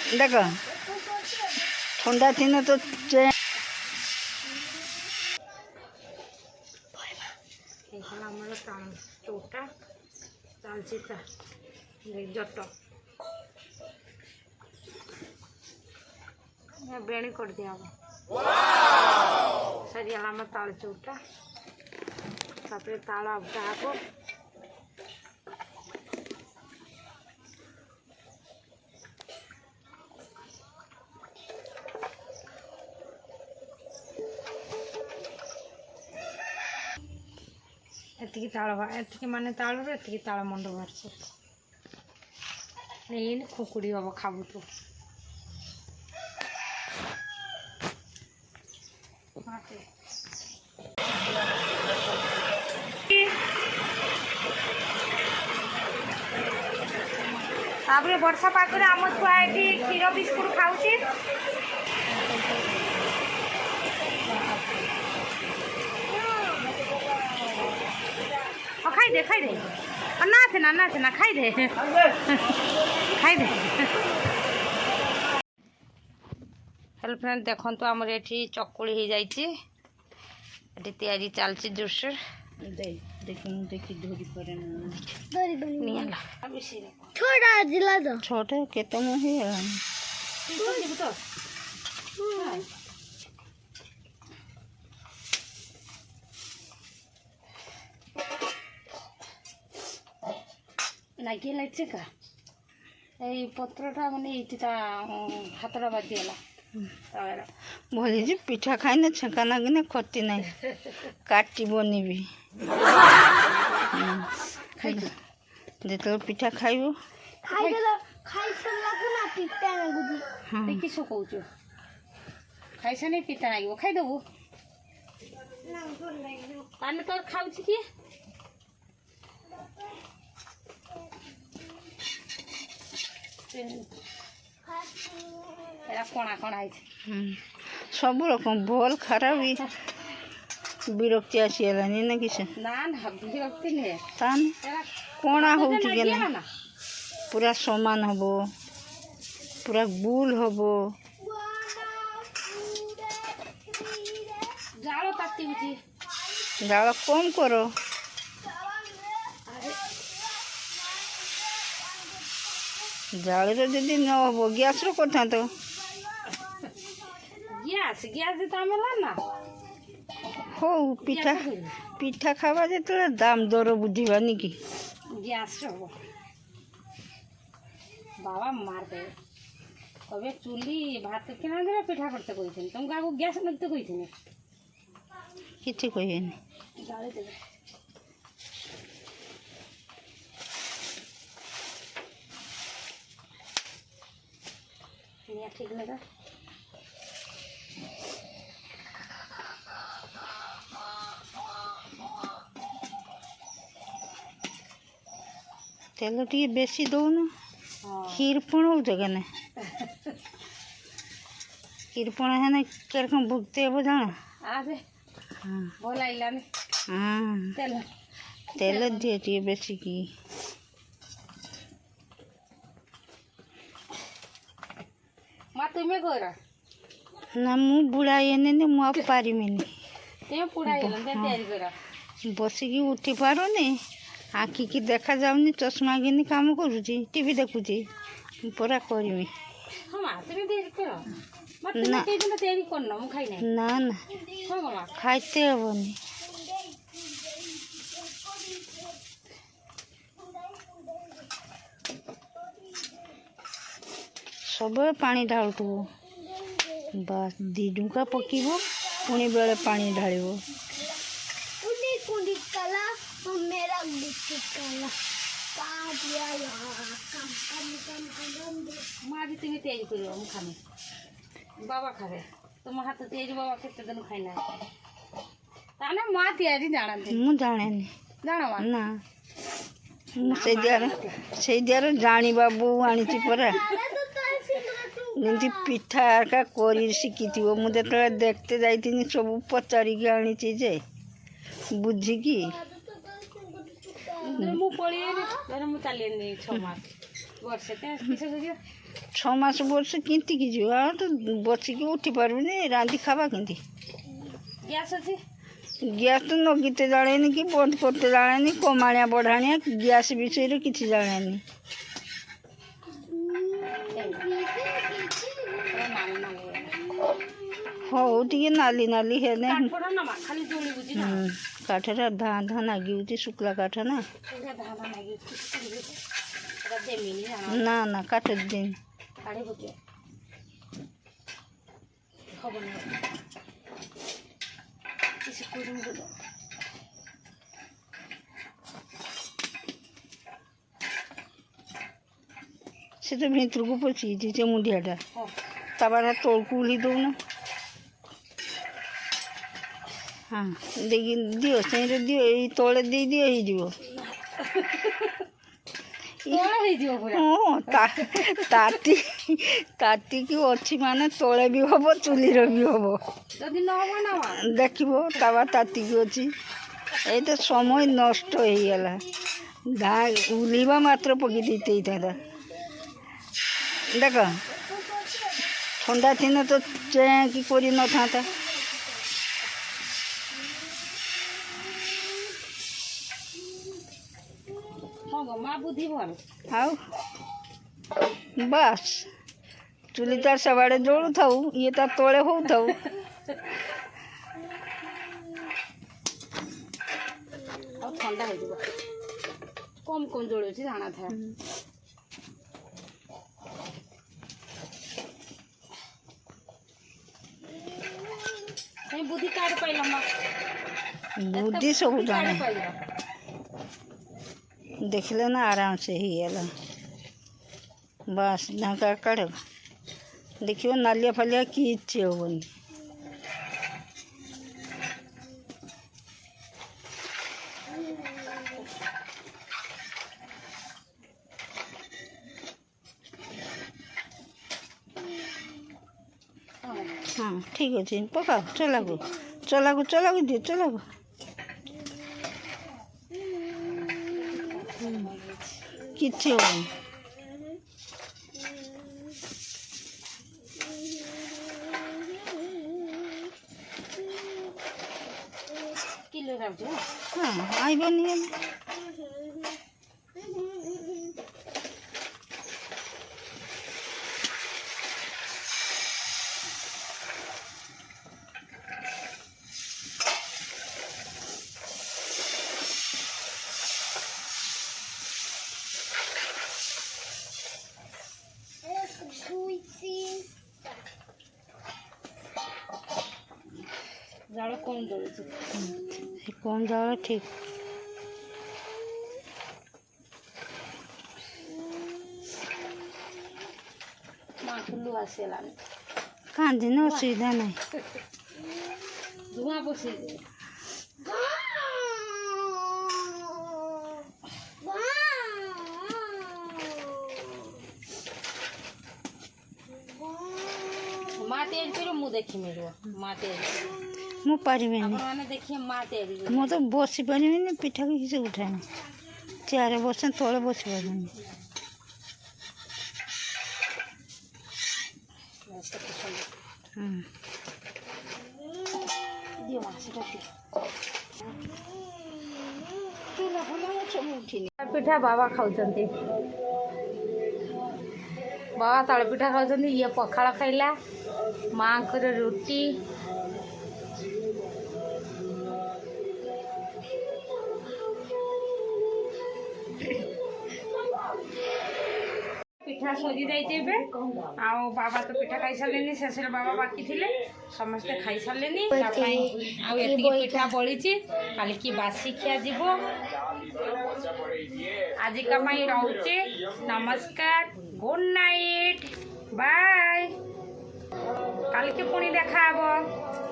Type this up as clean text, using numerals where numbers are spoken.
देख ठंडा थी ना तो चौटा चालचिता जट बेणी कर दिया सरीगला ताल चौटा ताल आउटा हम एति ताल माने तालू एति ताल मंड बाहर नहीं खुकुड़ी हम खाबू तू वर्षा पागरे आम छुआ ये क्षीर बिस्कुट खाऊे खाई दे ना खाई दे हेलो फ्रेंड देखो तो आमर ये चकुड़ी हो जाए तैयारी चलती जोरसोर छोटे केतम लगे लगे का ये पत्रटा मानने ये हाथटा बाजीगला भले जी पिठा खाई ना छेका नागिने क्षति ना काटबनी भी जो पिठा खाइब किस कौच खाई सारे पिता लगे खाईदेबू तो खाऊ कि कणा कणा सब रकम भल खराब विरक्ति आसीगला ना किस ना विरक्ति नहीं कणा हो पूरा समान हम पूरा गुल हम जाल ताती जाल कम कर जाल जदि न हम गैस रहा तो गैस गैस तो आम ना हो पिठा पिठा खावा जो दाम दर बुझा कि गैस बाबा मार दे तबे चुली भात किना दे पिठा करते कही तुमको आगे गैस लगते कही किसी कहे जाली देवे ठीक लगा तेल टे बेसी दौन क्षीरपण हो जगह क्षीरपण है किरकम भुगते हे जान तेल दिए टे बेसी की तुम्हें गोरा ना मु बुढ़ाई मुझे पारिमिनी बसिकी उठी पारुनी आखि की देखा जाऊनी चश्मा घिनी काम करुची टीवी देखुची पूरा करमी ना ना खाइते हेनी सब पानी ढालु बस दी डुका पकब पुणी बेले पानी ढाल तुम्हें तैयारी कर खाने बाबा खावे तुम हाथ तैयारी बाबा केते दिन खाइना ताने माँ तैयारी जानते मु जाने जाना ना से दियार जानी बाबू आनी परा जमी पिठा का कर शिखी मुझे देखते जाइए सब पचारिक आनी जे बुझिकी मुझे चलिए 6 मास ବର୍ଷେଟେ କିସ କରିବ 6 ମାସ ବର୍ଷ କେମିତିକି ଯିବ ଆଉ ତ ବସିକି ଉଠି ପାରିବୁନି ରାନ୍ଧି ଖାବା କେମିତି ଗ୍ୟାସ୍ ଅଛି ଗ୍ୟାସ୍ ତ ନଗିତେ ଜାଣେନି କି ବନ୍ଦ করতে ଜାଣେନି କମାଣିଆ ବଢ଼ାଣିଆ ଗ୍ୟାସ୍ ବିଷୟରେ କିଛି ଜାଣେନି ହଉ ଟିକେ ନାଲି ନାଲି ହେଲେ କାଠଟା ନମା ଖାଲି ଜଳି ବୁଝି ନା କାଠଟା ଧାଁ ଧାଁ ନାଗିଉଛି ଶୁଖିଲା କାଠ ନା ପୁରା ଧାନ ଲାଗିଛି ଏଟା ଦେମିନି ଜାଣ ନା ନା କାଠ ଦିନ କାଢ଼ି ପକେଇ ହବନି କିଛି କରୁନି ତ ସେ ତ ଭିତରକୁ ପଶିଛି ସେ ମୁଣ୍ଡିଆଟା ହଁ ତାପରେ ତଳକୁ ଓହ୍ଲେଇ ଦେଉନ ହଁ ଦେଇକି ଦିଅ ସେଇରେ ଦିଅ ଏଇ ତଳେ ଦେଇଦିଅ ହେଇଯିବ କଣ ହେଇଯିବ ପୁରା ହଁ ତାତିକି ଅଛି ମାନେ ତଳେ ବି ହବ ଚୁଲିରେ ବି ହବ ଯଦି ନ ହବ ନା ଦେଖିବ ତାବା ତାତିକି ଅଛି ଏଇ ତ ସମୟ ନଷ୍ଟ ହେଇଗଲା ଉଲିବା ମାତ୍ର ପକେଇ ଦେଇତେ ହେଇଥାନ୍ତା ଦେଖ ଥଣ୍ଡା ଥିନେ ତ ଚେଁକି କରି ନଥାନ୍ତା ହଁ ଗো ମା ବୁଦ୍ଧି ଭଲ ଆଉ ବାସ୍ ଚୁଲି ତାର ସବୁଆଡ଼େ ଜଳୁଥାଉ ଇଏ ତାର ତଳେ ହଉଥାଉ ଆଉ ଥଣ୍ଡା ହେଇଯିବ କମ୍ କମ୍ ଜଳୁଛି ଜାଣା ଥାଏ କାଇଁ ବୁଦ୍ଧି କାଢ଼ି ପାଇଲ ମା ବୁଦ୍ଧି ସବୁ ଜାଣେ ପାଇଲ ଦେଖିଲେ ନା ଆରାମ ସେ ହେଇଗଲା ବାସ୍ ଢାଙ୍କା କାଢ଼ ଦେଖିବ ନାଲିଆ ଫାଲିଆ କିଛି ହବନି ହଁ ଠିକ୍ ଅଛି ପକାଅ ଚଲାକୁ ଦିଅ ଚଲାକୁ କିଛି ହବନି କିଲୋ ଯାଉଛି ହଁ ଆଇବନି ଜାଳ କମ୍ ଜଳୁଛି କମ୍ ଜାଳ ଠିକ୍ ମାଙ୍କୁ ଲୁହା ଆସିଗଲାଣି କାନ୍ଦିନି ଅସୁବିଧା ନାହିଁ ଧୂଆଁ ବସେଇ ମା ତିଆରି କରିବ ମୁଁ ଦେଖିମି ରୁହ ମା ତିଆରି ମୁଁ ପାରିବିନି ଆପଣମାନେ ଦେଖିବେ ମା ତିଆରି ମୁଁ ତ ବସି ପାରିବିନି ପିଠାକୁ କିଛି ଉଠାନି ଚେୟାରରେ ବସେ ତଳେ ବସି ପାରିବିନି ଦିଅ ମା ସେଟା ଦିଅ ପିଠା ବାବା ଖାଉଛନ୍ତି ବାବା ତାଳ ପିଠା ଖାଉଛନ୍ତି ଇଏ ପଖାଳ ଖାଇଲା ମାଙ୍କର ରୁଟି ପିଠା ସରି ଯାଇଛି ଏବେ ଆଉ ବାବା ତ ପିଠା ଖାଇସାରିଲେନି ଶେଷରେ ବାବା ବାକି ଥିଲେ ସମସ୍ତେ ଖାଇସାରିଲେନି ତା ପାଇଁ ଆଉ ଏତିକି ପିଠା ବଳିଛି କାଲିକି ବାସି ଖିଆ ଯିବ ଆଜିକା ପାଇଁ ରହୁଛି ନମସ୍କାର ଗୁଡ୍ ନାଇଟ୍ ବାଏ କାଲିକି ପୁଣି ଦେଖା ହବ।